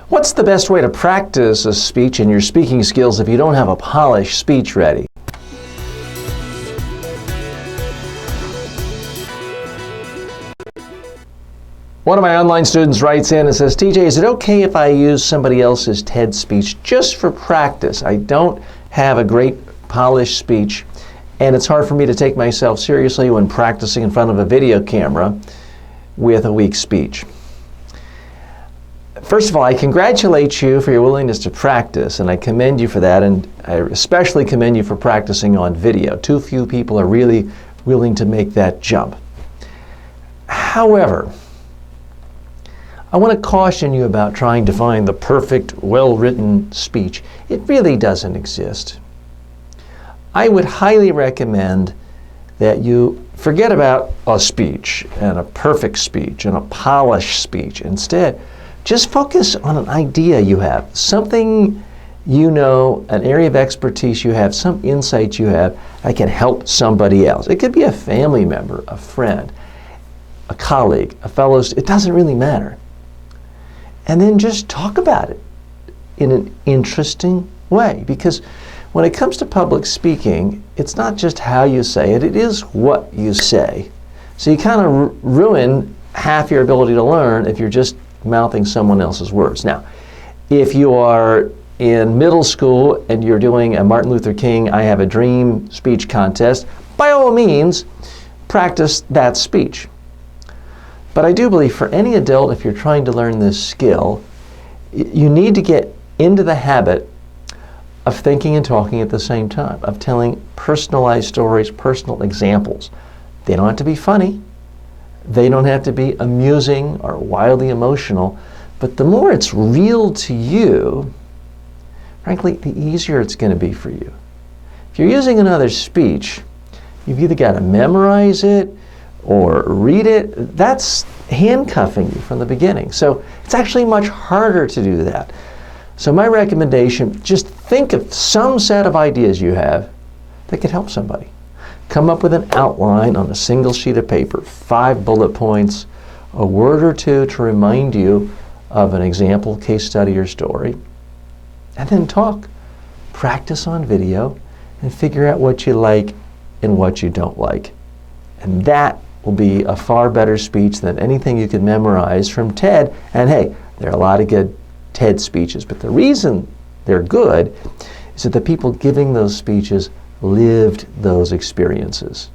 What's the best way to practice a speech and your speaking skills if you don't have a polished speech ready? One of my online students writes in and says, TJ, is it okay if I use somebody else's TED speech just for practice? I don't have a great polished speech, and it's hard for me to take myself seriously when practicing in front of a video camera with a weak speech. First of all, I congratulate you for your willingness to practice, and I commend you for that, and I especially commend you for practicing on video. Too few people are really willing to make that jump. However, I want to caution you about trying to find the perfect, well-written speech. It really doesn't exist. I would highly recommend that you forget about a speech and a perfect speech and a polished speech. Instead, just focus on an idea you have, something you know, an area of expertise you have, some insight you have that can help somebody else. It could be a family member, a friend, a colleague, a fellow student. It doesn't really matter. And then just talk about it in an interesting way. Because when it comes to public speaking, it's not just how you say it, it is what you say. So you kind of ruin half your ability to learn if you're just mouthing someone else's words. Now, if you are in middle school and you're doing a Martin Luther King I Have a Dream speech contest, by all means, practice that speech. But I do believe for any adult, if you're trying to learn this skill, you need to get into the habit of thinking and talking at the same time, of telling personalized stories, personal examples. They don't have to be funny. They don't have to be amusing or wildly emotional. But the more it's real to you, frankly, the easier it's going to be for you. If you're using another speech, you've either got to memorize it or read it. That's handcuffing you from the beginning. So it's actually much harder to do that. So my recommendation, just think of some set of ideas you have that could help somebody. Come up with an outline on a single sheet of paper, 5 bullet points, a word or two to remind you of an example, case study, or story, and then talk. Practice on video and figure out what you like and what you don't like. And that will be a far better speech than anything you could memorize from TED. And hey, there are a lot of good TED speeches, but the reason they're good is that the people giving those speeches lived those experiences.